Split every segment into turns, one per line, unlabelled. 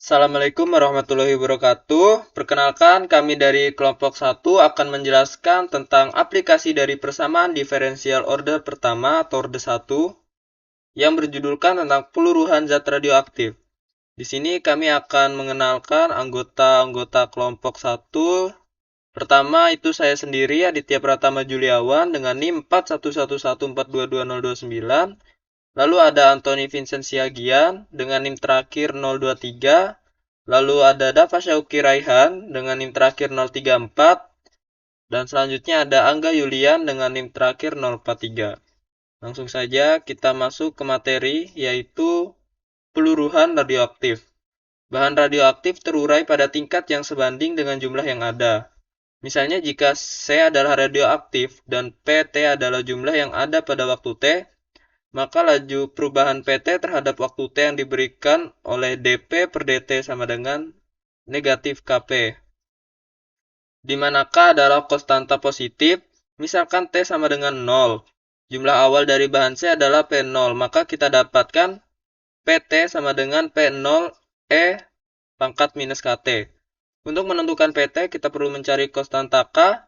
Assalamualaikum warahmatullahi wabarakatuh. Perkenalkan, kami dari kelompok 1 akan menjelaskan tentang aplikasi dari persamaan diferensial order pertama atau order 1 yang berjudulkan tentang peluruhan zat radioaktif. Di sini kami akan mengenalkan anggota-anggota kelompok 1. Pertama itu saya sendiri, Aditya Pratama Juliawan dengan NIM 4111422029. Lalu ada Anthony Vincent Siagian dengan NIM terakhir 023. Lalu ada Dava Syauki Raihan dengan NIM terakhir 034. Dan selanjutnya ada Angga Yulian dengan NIM terakhir 043. Langsung saja kita masuk ke materi, yaitu peluruhan radioaktif. Bahan radioaktif terurai pada tingkat yang sebanding dengan jumlah yang ada. Misalnya jika C adalah radioaktif dan PT adalah jumlah yang ada pada waktu T, maka laju perubahan PT terhadap waktu T yang diberikan oleh dP per dt sama dengan negatif Kp. Di manakah adalah konstanta positif? Misalkan T sama dengan 0. Jumlah awal dari bahan C adalah P0, maka kita dapatkan PT sama dengan P0 E pangkat minus KT. Untuk menentukan PT, kita perlu mencari konstanta K.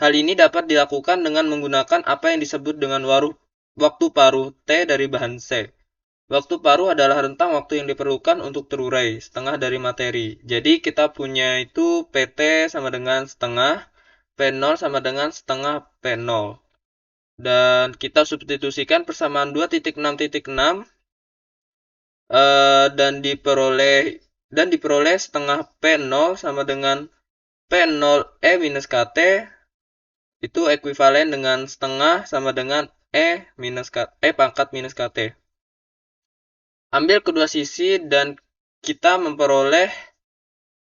Hal ini dapat dilakukan dengan menggunakan apa yang disebut dengan waktu paruh T dari bahan C. Waktu paruh adalah rentang waktu yang diperlukan untuk terurai, setengah dari materi. Jadi kita punya itu PT sama dengan setengah, P0 sama dengan setengah P0. Dan kita substitusikan persamaan 2.6.6 dan diperoleh setengah P0 sama dengan P0 E minus KT itu ekuivalen dengan setengah sama dengan E pangkat minus KT. Ambil kedua sisi dan kita memperoleh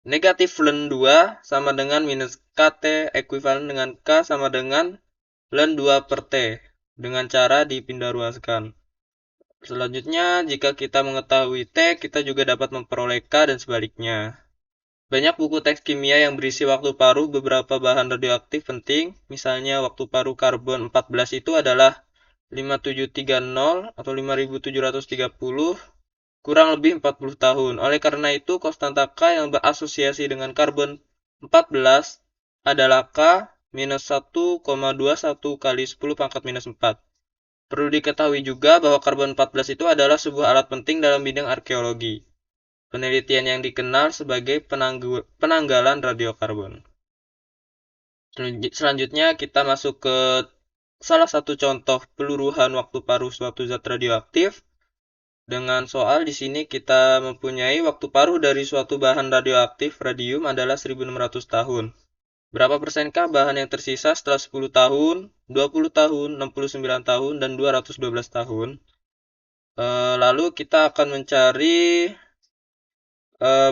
negatif ln 2 sama dengan minus KT ekuivalen dengan K sama dengan ln 2 per T dengan cara dipindah ruaskan. Selanjutnya, jika kita mengetahui T, kita juga dapat memperoleh K dan sebaliknya. Banyak buku teks kimia yang berisi waktu paruh beberapa bahan radioaktif penting, misalnya waktu paruh karbon 14 itu adalah 5730 atau 5730 kurang lebih 40 tahun. Oleh karena itu, konstanta K yang berasosiasi dengan karbon 14 adalah K minus 1,21 kali 10 pangkat minus 4. Perlu diketahui juga bahwa karbon 14 itu adalah sebuah alat penting dalam bidang arkeologi. Penelitian yang dikenal sebagai penanggalan radiokarbon. Selanjutnya kita masuk ke salah satu contoh peluruhan waktu paruh suatu zat radioaktif. Dengan soal di sini kita mempunyai waktu paruh dari suatu bahan radioaktif radium adalah 1600 tahun. Berapa persenkah bahan yang tersisa setelah 10 tahun, 20 tahun, 69 tahun, dan 212 tahun? Lalu kita akan mencari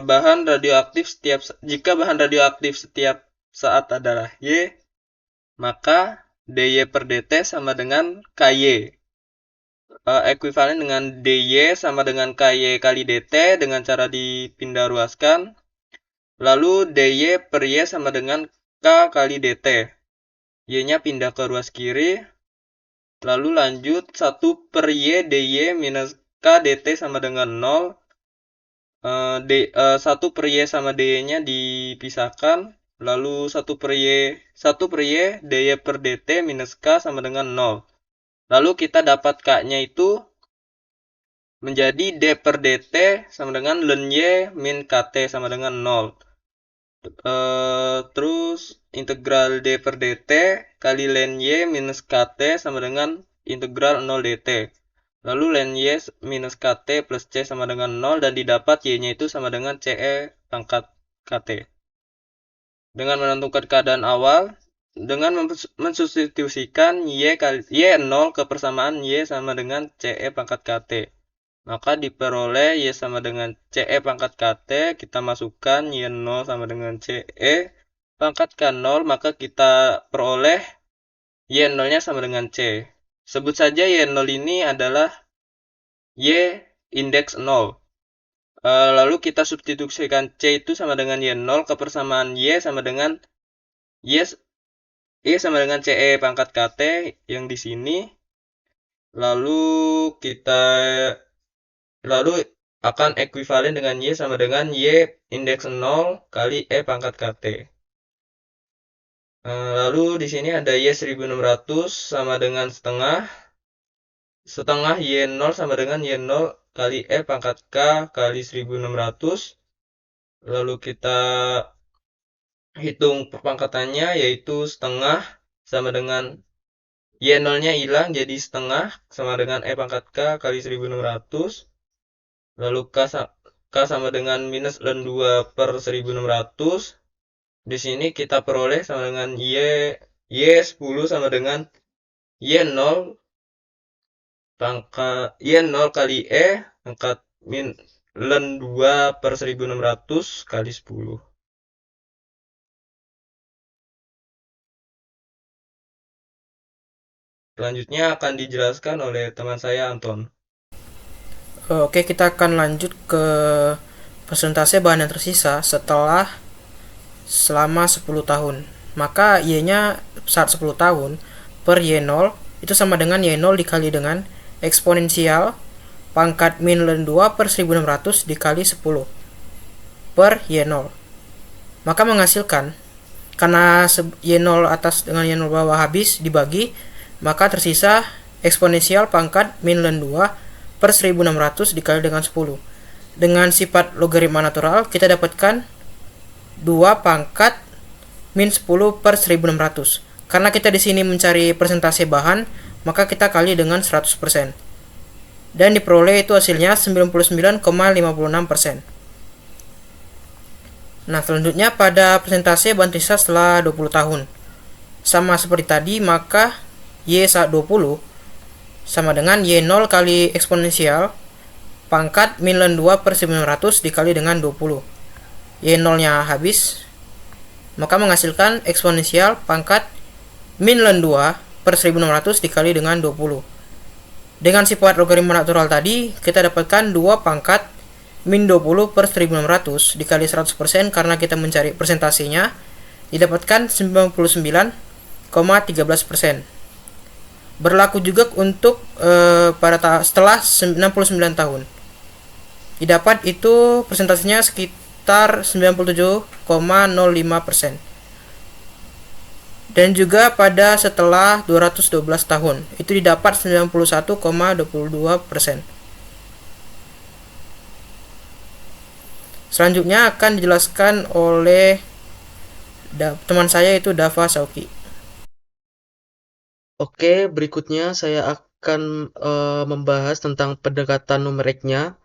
bahan radioaktif jika bahan radioaktif setiap saat adalah Y, maka dy per dt sama dengan ky. Ekuivalen dengan dy sama dengan ky kali dt dengan cara dipindah ruaskan. Lalu dy per y sama dengan k kali dt. Y-nya pindah ke ruas kiri. Lalu lanjut 1 per y dy minus k dt sama dengan 0. 1 per y sama dy-nya dipisahkan. Lalu 1 per y dy per dt minus k sama dengan 0. Lalu kita dapat k-nya itu menjadi d per dt sama dengan ln y min kt sama dengan 0. Terus integral d per dt kali ln y minus kt sama dengan integral 0 dt. Lalu ln y minus kt plus c sama dengan 0 dan didapat y-nya itu sama dengan ce pangkat kt. Dengan menentukan keadaan awal, dengan mensubstitusikan y0 ke persamaan y sama dengan ce pangkat kt. Maka diperoleh y sama dengan ce pangkat kt, kita masukkan y0 sama dengan ce pangkat k0, maka kita peroleh y0-nya sama dengan c. Sebut saja y0 ini adalah y indeks 0. Lalu kita substitusikan c itu sama dengan y0 ke persamaan y sama dengan y sama dengan ce pangkat kt yang di sini. Lalu akan ekuivalen dengan Y sama dengan Y indeks 0 kali E pangkat KT. Lalu di sini ada Y 1600 sama dengan setengah Y0 sama dengan Y0 kali E pangkat K kali 1600. Lalu kita hitung perpangkatannya, yaitu setengah sama dengan Y0-nya hilang jadi setengah sama dengan E pangkat K kali 1600. Lalu K sama dengan minus ln 2 per 1600. Di sini kita peroleh sama dengan Y10 sama dengan Y0 Y0 kali E pangkat ln 2 per 1600 kali 10. Selanjutnya akan dijelaskan oleh teman saya Anton.
Oke, kita akan lanjut ke persentase bahan yang tersisa selama 10 tahun. Maka Y-nya saat 10 tahun per Y0 itu sama dengan Y0 dikali dengan eksponensial pangkat min ln 2 per 1600 dikali 10 per Y0. Maka menghasilkan, karena Y0 atas dengan Y0 bawah habis dibagi, maka tersisa eksponensial pangkat min ln 2 per 1600 dikali dengan 10. Dengan sifat logaritma natural kita dapatkan 2 pangkat min 10 per 1600. Karena kita di sini mencari persentase bahan, maka kita kali dengan 100%. Dan diperoleh itu hasilnya 99,56%. Nah, selanjutnya pada persentase bahan tersisa setelah 20 tahun. Sama seperti tadi, maka Y saat 20 sama dengan Y0 kali eksponensial pangkat min ln 2 per 900 dikali dengan 20. Y0 nya habis, maka menghasilkan eksponensial pangkat min ln 2 per 1600 dikali dengan 20. Dengan sifat logaritma natural tadi, kita dapatkan 2 pangkat min 20 per 1600 dikali 100%, karena kita mencari persentasenya, didapatkan 99,13%. Berlaku juga untuk setelah 69 tahun. Didapat itu persentasenya sekitar 97,05%. Dan juga pada setelah 212 tahun, itu didapat 91,22%. Selanjutnya akan dijelaskan oleh teman saya, itu Dava Sauki.
Oke, berikutnya saya akan membahas tentang pendekatan numeriknya,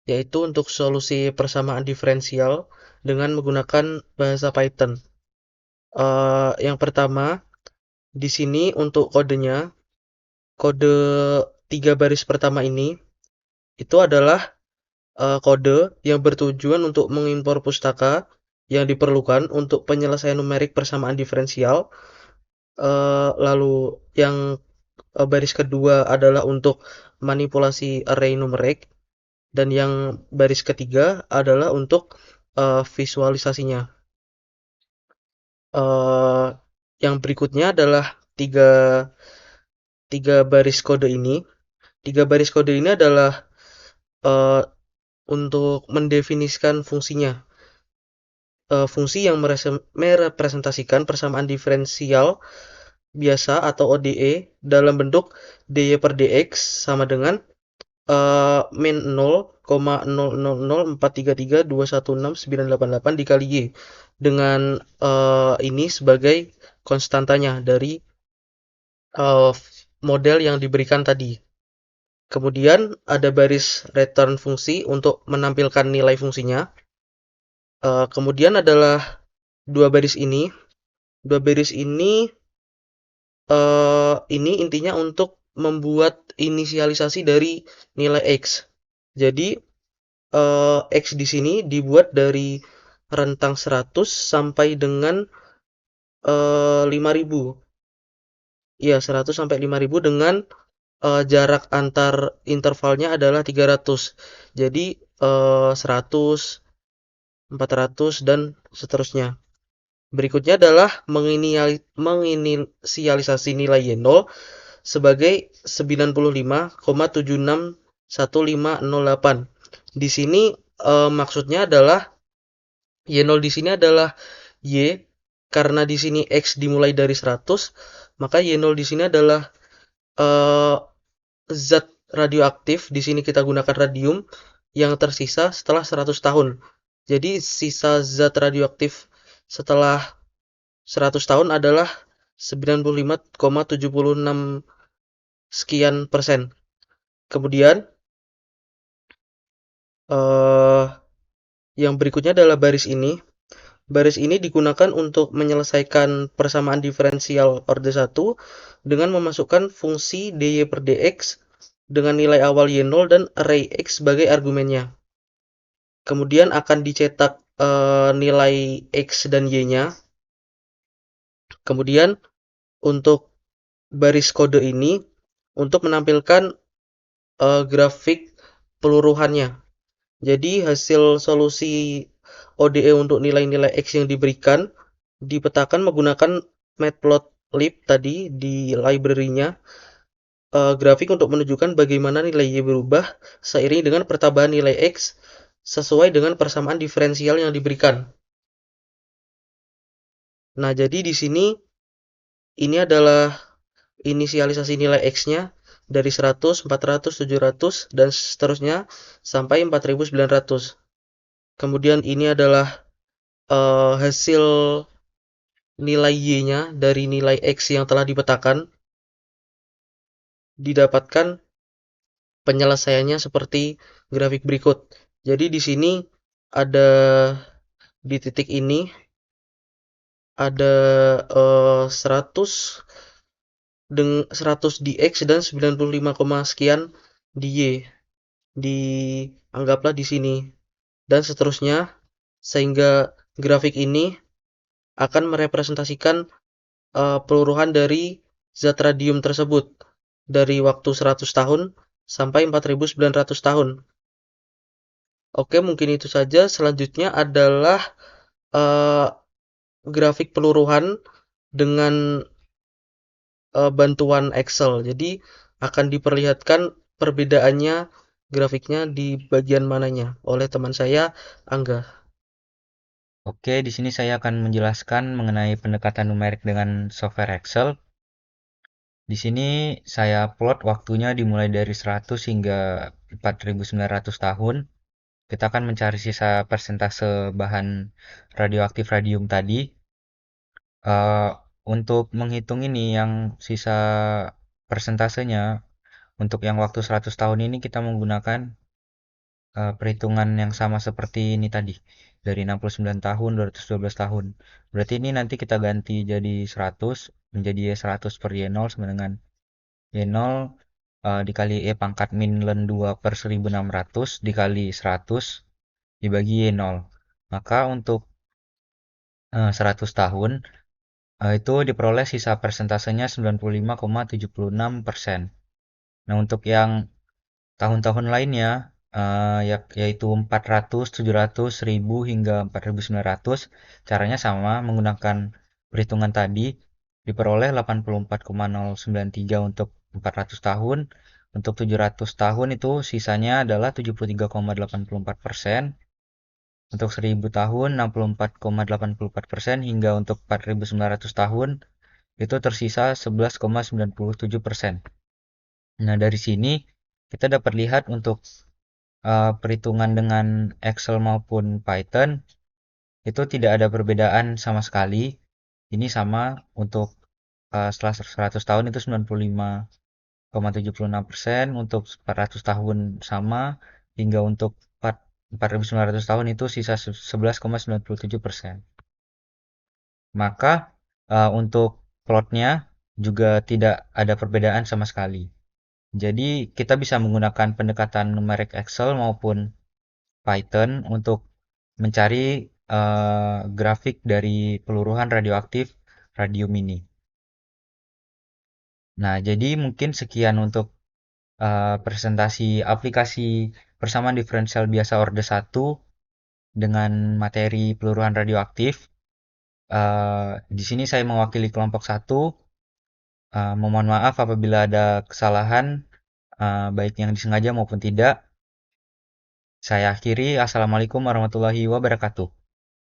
yaitu untuk solusi persamaan diferensial dengan menggunakan bahasa Python. Yang pertama, di sini untuk kodenya, kode 3 baris pertama ini itu adalah kode yang bertujuan untuk mengimpor pustaka yang diperlukan untuk penyelesaian numerik persamaan diferensial. Lalu yang baris kedua adalah untuk manipulasi array numerik, dan yang baris ketiga adalah untuk visualisasinya. Yang berikutnya adalah tiga baris kode ini. Tiga baris kode ini adalah untuk mendefinisikan fungsinya. Fungsi yang merepresentasikan persamaan diferensial biasa atau ODE dalam bentuk dy per dx sama dengan min 0,00043321698 dikali y, dengan ini sebagai konstantanya dari model yang diberikan tadi. Kemudian ada baris return fungsi untuk menampilkan nilai fungsinya. Kemudian adalah dua baris ini. Dua baris ini intinya untuk membuat inisialisasi dari nilai x. Jadi x di sini dibuat dari rentang 100 sampai dengan 5000. Ya, 100 sampai 5000 dengan jarak antar intervalnya adalah 300. Jadi 100, 400 dan seterusnya. Berikutnya adalah menginisialisasi nilai Y0 sebagai 95,761508. Di sini maksudnya adalah Y0 di sini adalah Y, karena di sini X dimulai dari 100, maka Y0 di sini adalah eh, zat radioaktif. Di sini kita gunakan radium yang tersisa setelah 100 tahun. Jadi sisa zat radioaktif setelah 100 tahun adalah 95,76 sekian persen. Kemudian eh, yang berikutnya adalah baris ini. Baris ini digunakan untuk menyelesaikan persamaan diferensial orde 1 dengan memasukkan fungsi dy per dx dengan nilai awal y0 dan array x sebagai argumennya. Kemudian akan dicetak nilai x dan y-nya. Kemudian untuk baris kode ini untuk menampilkan grafik peluruhannya. Jadi hasil solusi ODE untuk nilai-nilai X yang diberikan dipetakan menggunakan matplotlib tadi di library-nya, grafik untuk menunjukkan bagaimana nilai Y berubah seiring dengan pertambahan nilai X sesuai dengan persamaan diferensial yang diberikan. Nah, jadi di sini ini adalah inisialisasi nilai X-nya dari 100, 400, 700, dan seterusnya sampai 4900. Kemudian ini adalah hasil nilai Y-nya dari nilai X yang telah dipetakan. Didapatkan penyelesaiannya seperti grafik berikut. Jadi di sini ada di titik ini ada 100 di X dan 95, sekian di Y. Dianggaplah di sini dan seterusnya, sehingga grafik ini akan merepresentasikan peluruhan dari zat radium tersebut dari waktu 100 tahun sampai 4900 tahun. Oke, mungkin itu saja. Selanjutnya adalah grafik peluruhan dengan bantuan Excel. Jadi akan diperlihatkan perbedaannya grafiknya di bagian mananya oleh teman saya, Angga.
Oke, di sini saya akan menjelaskan mengenai pendekatan numerik dengan software Excel. Di sini saya plot waktunya dimulai dari 100 hingga 4900 tahun. Kita akan mencari sisa persentase bahan radioaktif radium tadi. Untuk menghitung ini yang sisa persentasenya, untuk yang waktu 100 tahun ini kita menggunakan perhitungan yang sama seperti ini tadi. Dari 69 tahun, 212 tahun. Berarti ini nanti kita ganti jadi 100, menjadi Y100 per Y0 sama dengan Y0 dikali E pangkat min ln 2 per 1600 dikali 100 dibagi Y0. Maka untuk 100 tahun itu diperoleh sisa persentasenya 95,76%. Nah, untuk yang tahun-tahun lainnya yaitu 400, 700, 1000 hingga 4900, caranya sama menggunakan perhitungan tadi, diperoleh 84,093 untuk 400 tahun. Untuk 700 tahun itu sisanya adalah 73,84%. Untuk 1000 tahun 64,84%, hingga untuk 4900 tahun itu tersisa 11,97%. Nah, dari sini kita dapat lihat untuk perhitungan dengan Excel maupun Python itu tidak ada perbedaan sama sekali. Ini sama untuk setelah 100 tahun itu 95,76%, untuk 400 tahun sama, hingga untuk 4900 tahun itu sisa 11,97%. Maka untuk plotnya juga tidak ada perbedaan sama sekali. Jadi kita bisa menggunakan pendekatan numerik Excel maupun Python untuk mencari grafik dari peluruhan radioaktif radium ini. Nah, jadi mungkin sekian untuk presentasi aplikasi persamaan diferensial biasa orde 1 dengan materi peluruhan radioaktif. Di sini saya mewakili kelompok 1. Mohon maaf apabila ada kesalahan, baik yang disengaja maupun tidak. Saya akhiri, Assalamualaikum warahmatullahi wabarakatuh.